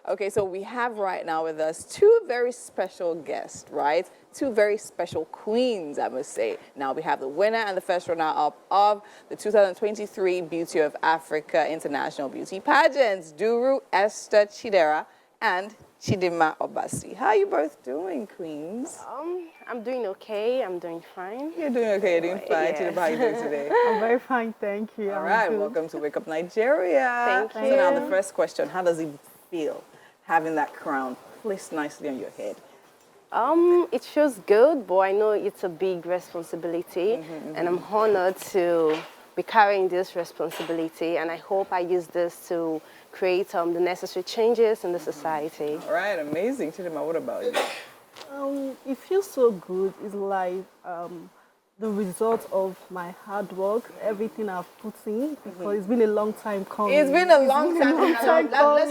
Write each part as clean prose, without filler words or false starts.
Okay, so we have right now with us two very special guests, right? Two very special queens, I must say. Now we have the winner and the first runner-up of the 2023 Beauty of Africa International Beauty Pageants, Duru, Esther, Chidera, and Chidinma Obasi. How are you both doing, queens? I'm doing okay. I'm doing fine. You're doing okay. You're doing fine. Yeah. Chidinma, how are you doing today? I'm very fine, thank you. All right, welcome to Wake Up Nigeria. Thank So now you. the first question, how does it feel having that crown placed nicely on your head? It feels good, but I know it's a big responsibility, and I'm honored to be carrying this responsibility, and I hope I use this to create the necessary changes in the society. All right, amazing. Chidinma, what about you? It feels so good. It's like the result of my hard work, everything I've put in, because it's been a long time coming. It's been a long time. Let's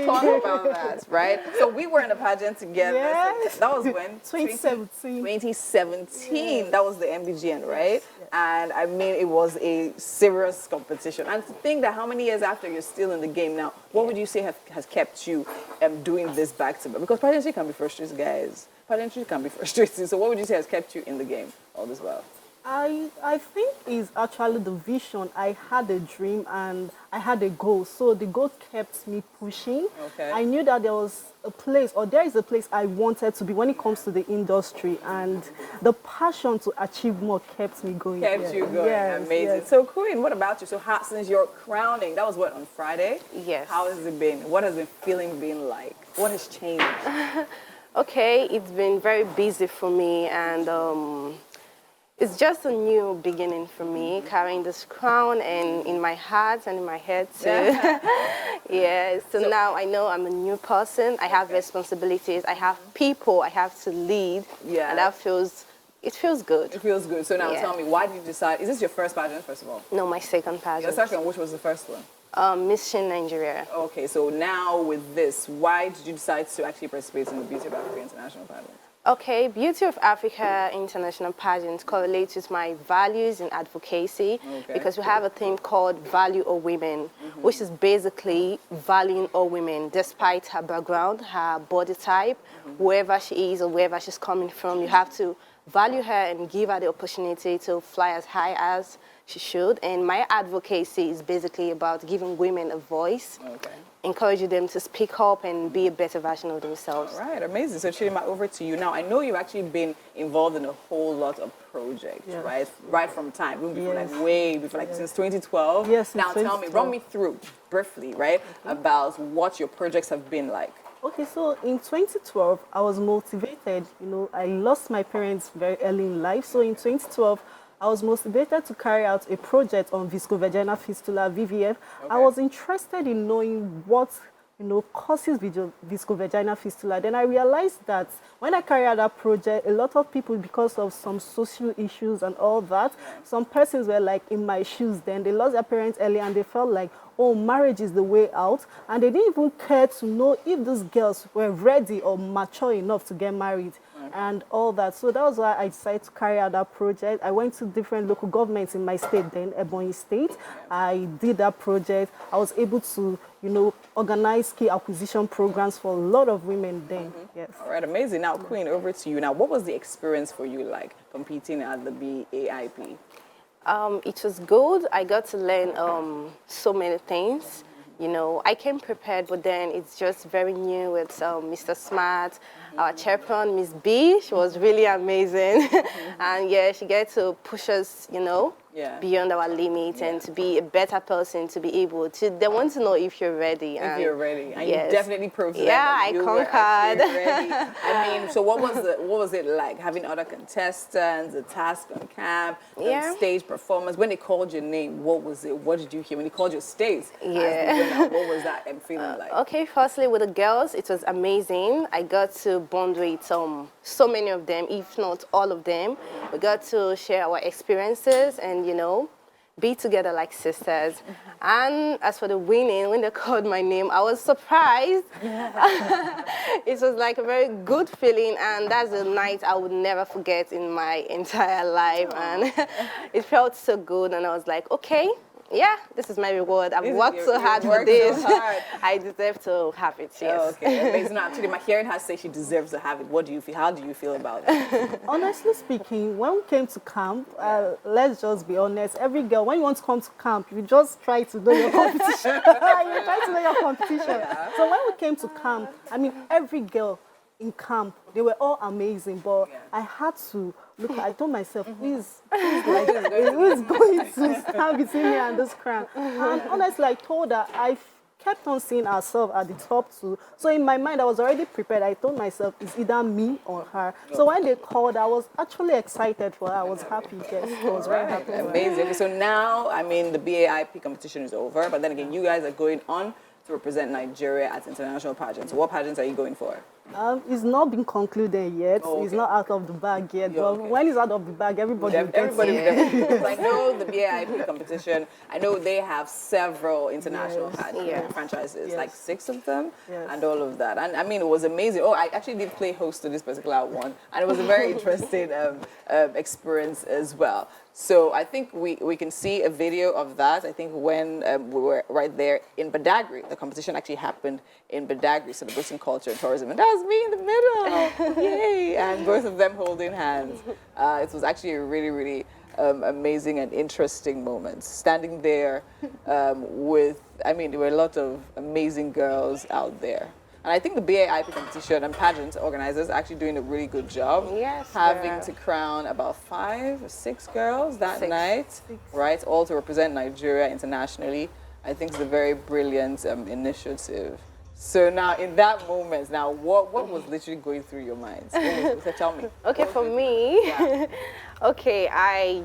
talk coming. about that, right? So we were in a pageant together. Yes. That was when? 2017. 2017. Yes. That was the MBGN, right? Yes. And I mean, it was a serious competition. And to think that how many years after you're still in the game now, what would you say has kept you doing this back to back? Because pageantry can be frustrating, guys. Pageantry can be frustrating. So what would you say has kept you in the game all this while? I think it's actually the vision. I had a dream and I had a goal. So the goal kept me pushing. Okay. I knew that there was a place, or there is a place I wanted to be when it comes to the industry. And the passion to achieve more kept me going. Kept you going. Yes, Amazing. yes. So, Queen, what about you? So, since your crowning, that was what, on Friday? Yes. How has it been? What has the feeling been like? What has changed? Okay, it's been very busy for me, and it's just a new beginning for me, carrying this crown and in my heart and in my head too. Yeah, so now I know I'm a new person. I have responsibilities. I have people I have to lead. Yeah. And it feels good. It feels good. So now Yeah. tell me, why did you decide? Is this your first pageant, first of all? No, my second Your pageant. second, which was the first one? Miss Nigeria. Okay, so now with this, why did you decide to actually participate in the Beauty of Africa International Pageant? Okay, Beauty of Africa International Pageant correlates with my values in advocacy, because we have a thing called Value All Women, which is basically valuing all women, despite her background, her body type, wherever she is or wherever she's coming from. You have to value her and give her the opportunity to fly as high as she should. And my advocacy is basically about giving women a voice. Okay. Encouraging them to speak up and be a better version of themselves. All right, amazing. So Chidinma, over to you. Now, I know you've actually been involved in a whole lot of projects, Yes. right? Right from time, even before, Yes. like way before, like since 2012. Yes, since Now, tell me, 2012. run me through briefly, right, about what your projects have been like. Okay, so in 2012, I was motivated. You know, I lost my parents very early in life. So in 2012, I was motivated to carry out a project on viscovaginal fistula, VVF. I was interested in knowing what, causes viscovaginal fistula. Then I realized that when I carried out that project, a lot of people, because of some social issues and all that, some persons were like in my shoes then. They lost their parents early and they felt like, oh, marriage is the way out. And they didn't even care to know if these girls were ready or mature enough to get married and all that. So that was why I decided to carry out that project. I went to different local governments in my state then, Ebonyi State. I did that project. I was able to, organize key acquisition programs for a lot of women then. Yes. All right, amazing. Now, Queen, over to you. Now, what was the experience for you like competing at the BAIP? It was good. I got to learn so many things. I came prepared, but then it's just very new with Mr. Smart, our chaperone, Miss B. She was really amazing. And yeah, she get to push us, beyond our limit and to be a better person, to be able to, they want to know if you're ready. If you're ready. And yes. you definitely proved that. Yeah, I you were conquered. actually ready. I mean, so what was it like having other contestants, the task on camp, Yeah. stage performance? When they called your name, what was it? What did you hear? When they called your state, Yeah. what was that feeling like? Okay, firstly, with the girls, it was amazing. I got to bond with so many of them, if not all of them. We got to share our experiences and, be together like sisters. And as for the winning, when they called my name, I was surprised. It was like a very good feeling, and that's a night I would never forget in my entire life. And it felt so good, and I was like, okay, yeah, this is my reward. I've worked so hard for worked this. so hard. I deserve to have it, yes. Oh, okay, amazing. Now, actually, my hearing her say she deserves to have it. What do you feel? How do you feel about it? Honestly speaking, when we came to camp, let's just be honest, every girl, when you want to come to camp, you just try to know your competition. You try to know your competition. Yeah. So when we came to camp, I mean, every girl in camp, they were all amazing, but I had to look, I told myself, who's going to stand between me and this crown? And honestly, I told her, I kept on seeing ourselves at the top too. So in my mind, I was already prepared. I told myself, it's either me or her. So when they called, I was actually excited for her. I was happy. Yes, I was very happy. Amazing. Okay, so now, I mean, the BAIP competition is over, but then again, you guys are going on to represent Nigeria at international pageants. So what pageants are you going for? It's not been concluded yet. Oh, okay. It's not out of the bag yet. But when it's out of the bag, everybody will get it. I know the BAIP competition. I know they have several international franchises, like 6 of them, and all of that. And I mean, it was amazing. Oh, I actually did play host to this particular one, and it was a very interesting experience as well. So I think we can see a video of that. I think when we were right there in Badagry, the competition actually happened in Badagry, celebrating culture and tourism. And that was me in the middle. Yay! And both of them holding hands. It was actually a really, really amazing and interesting moment. Standing there with, I mean, there were a lot of amazing girls out there. And I think the BAIP competition and pageant organizers are actually doing a really good job. Yes, having to crown about 5 or 6 girls that night, right? All to represent Nigeria internationally. I think it's a very brilliant initiative. So now, in that moment, now what was literally going through your minds? Tell me. Okay, for me, okay, I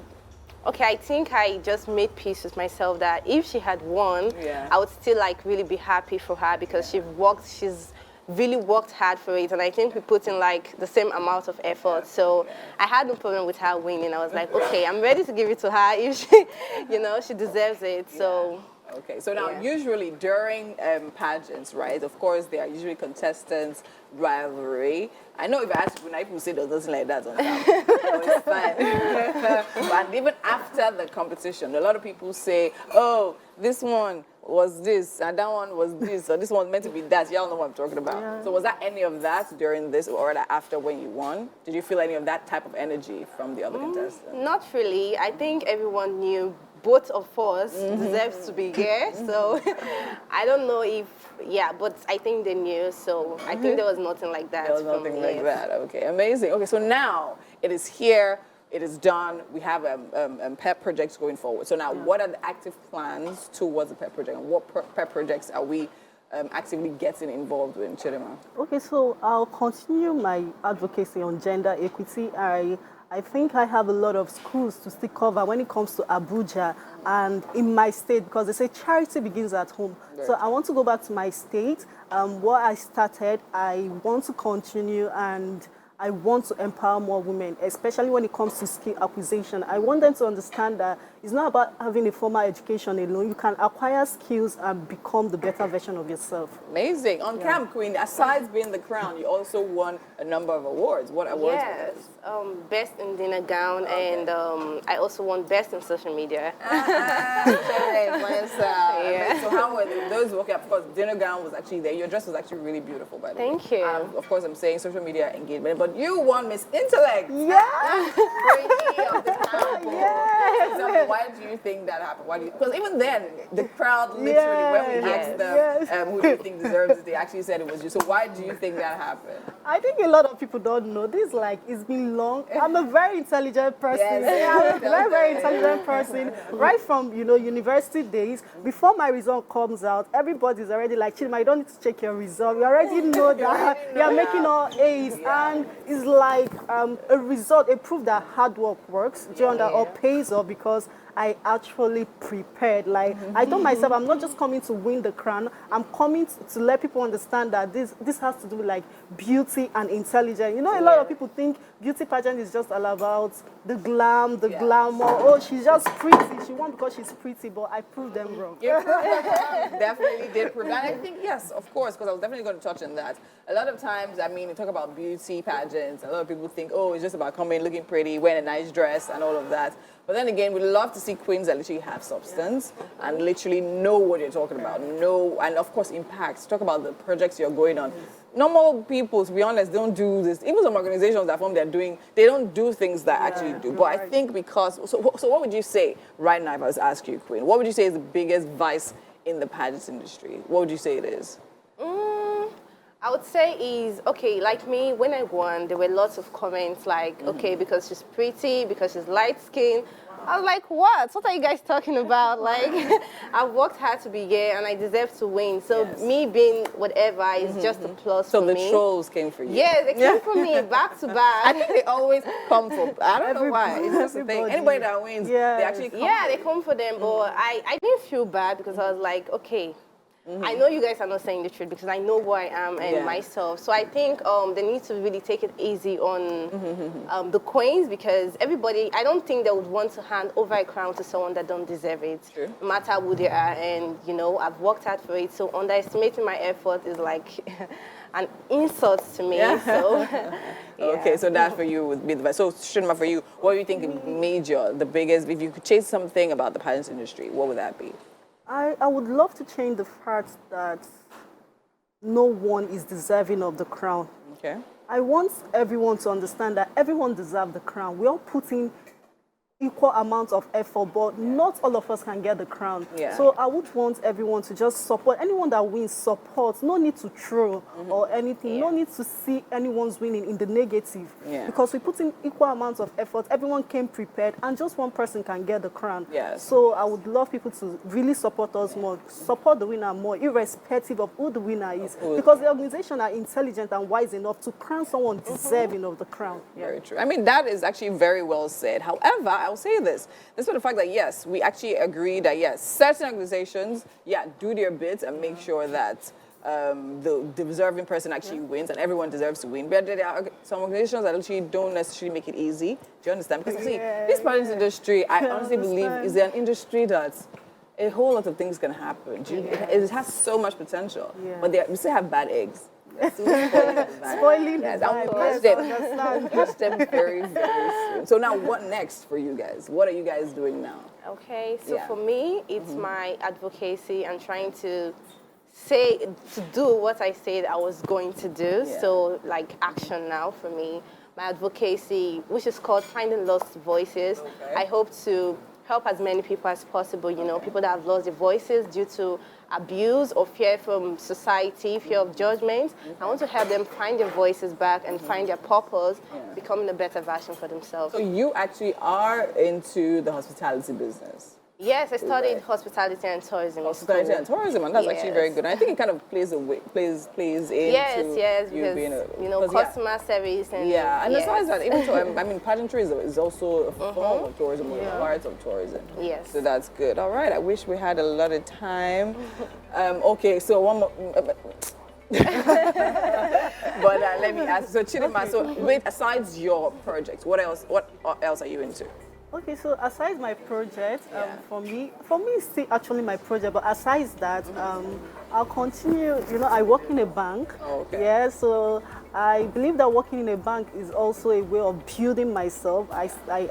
think I just made peace with myself that if she had won, I would still like really be happy for her because she's really worked hard for it, and I think we put in like the same amount of effort. So I had no problem with her winning. I was like, okay, I'm ready to give it to her if she, she deserves it. So. Okay, so now usually during pageants, right, of course there are usually contestants, rivalry. I know if I ask people, people say there's nothing like that on camp. It's fine. And even after the competition, a lot of people say, oh, this one was this, and that one was this, or this one's meant to be that. Y'all know what I'm talking about. Yeah. So was that any of that during this or after when you won? Did you feel any of that type of energy from the other contestants? Not really. I think everyone knew both of us deserves to be here. So I don't know if, but I think they knew. So I think there was nothing like that. There was nothing like that. Okay, amazing. Okay, so now it is here. It is done. We have pet projects going forward. So now, what are the active plans towards the pet project, and what pet projects are we actively getting involved with, Chidinma? Okay, so I'll continue my advocacy on gender equity. I think I have a lot of schools to still cover when it comes to Abuja and in my state, because they say charity begins at home. Right. So I want to go back to my state. What I started, I want to continue, and I want to empower more women, especially when it comes to skill acquisition. I want them to understand that it's not about having a formal education alone. You can acquire skills and become the better version of yourself. Amazing. On Camp Queen, aside being the crown, you also won a number of awards. What awards were those? Best in dinner gown, and I also won best in social media. So how were those working? Of course, dinner gown was actually there. Your dress was actually really beautiful, by the way. Thank you. Of course, I'm saying social media engagement, but you won Miss Intellect. Yeah. Of the camp. Yes. So why do you think that happened? Because even then, the crowd literally, when we asked them who do you think deserves it, they actually said it was you. So why do you think that happened? I think a lot of people don't know. This, it's been long. I'm a very intelligent person. Yes, I'm a very intelligent person. Right from, university days, before my result comes out, everybody's already like, Chidinma, you don't need to check your result. You already know that you're making all A's. And it's like a result, a proof that hard work works, or pays off, because I actually prepared. I told myself, I'm not just coming to win the crown. I'm coming to let people understand that this has to do with beauty and intelligence. A lot of people think beauty pageant is just all about the glam, the glamour. Oh, she's just pretty. She won because she's pretty, but I proved them wrong. You definitely did prove that. I think, yes, of course, because I was definitely going to touch on that. A lot of times, you talk about beauty pageants, a lot of people think, oh, it's just about coming, looking pretty, wearing a nice dress, and all of that. But then again, we'd love to see queens that literally have substance and literally know what you're talking about, know, and of course impacts. Talk about the projects you're going on. Normal people, to be honest, don't do this. Even some organizations that they don't do things that actually do. But I think because, so what would you say right now if I was to ask you, Queen? What would you say is the biggest vice in the pageant industry? What would you say it is? I would say is, okay, like me, when I won, there were lots of comments like, okay, because she's pretty, because she's light-skinned. I was like, what? What are you guys talking about? Like, I've worked hard to be here and I deserve to win. So me being whatever is just a plus for me. So the trolls came for you? Yeah, they came for me back to back. I think they always come for, I don't know why. It's just a thing. Anybody that wins, they actually come they come for them. But I didn't feel bad because I was like, okay, I know you guys are not saying the truth because I know who I am and myself. So I think they need to really take it easy on the queens because everybody, I don't think they would want to hand over a crown to someone that don't deserve it, no matter who they are. And, you know, I've worked hard for it. So underestimating my effort is like an insult to me. So, Okay, so that for you would be the best. So, Chidinma, for you, what do you think made the biggest, if you could change something about the pageant industry, what would that be? I would love to change the fact that no one is deserving of the crown. Okay. I want everyone to understand that everyone deserves the crown. We all put in equal amounts of effort, but not all of us can get the crown. So I would want everyone to just support. Anyone that wins, support. No need to troll or anything. No need to see anyone's winning in the negative. Because we put in equal amounts of effort. Everyone came prepared, and just one person can get the crown. So I would love people to really support us more, support the winner more, irrespective of who the winner is. Because the organization are intelligent and wise enough to crown someone deserving of the crown. Very true. I mean, that is actually very well said. However, I'll say this. This is the fact that, yes, we actually agree that, yes, certain organizations, do their bits and make sure that the deserving person actually wins and everyone deserves to win. But there are some organizations that actually don't necessarily make it easy. Do you understand? Because, see, this pageant industry, I honestly believe, is an industry that a whole lot of things can happen. It has so much potential. But we still have bad eggs. Spoiling the vibe. Catch them very, very soon. So now what next for you guys? What are you guys doing now? Okay, so for me, it's my advocacy and trying to do what I said I was going to do. So like action now for me. My advocacy, which is called Finding Lost Voices. I hope to help as many people as possible, you know, people that have lost their voices due to abuse or fear from society, fear of judgment. I want to help them find their voices back and find their purpose, becoming a better version for themselves. So you actually are into the hospitality business? Yes, I studied hospitality and tourism. Hospitality and tourism, and that's actually very good. And I think it kind of plays into because, you being a, you know, customer service and and besides that, even I mean, pageantry is also a form of tourism, or part of tourism. Yes. So that's good. All right, I wish we had a lot of time. Okay, so one more. But let me ask. So Chidinma, so aside your projects, what else are you into? Okay, so aside my project, for me it's still actually my project, but aside that, I'll continue, you know, I work in a bank. So I believe that working in a bank is also a way of building myself. I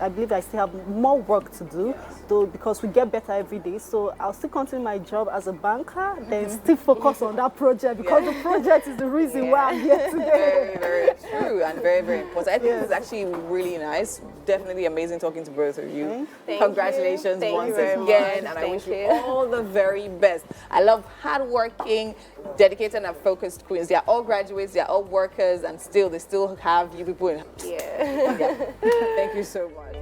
believe I still have more work to do, though, because we get better every day. So I'll still continue my job as a banker, then still focus on that project, because the project is the reason why I'm here today. Very, very true and very, very important. I think it's actually really nice. Definitely amazing talking to both of you. Congratulations once again, and I wish you all the very best. I love hardworking, dedicated, and focused queens. They are all graduates, they are all workers, and they still have you people in. Yeah. Thank you so much.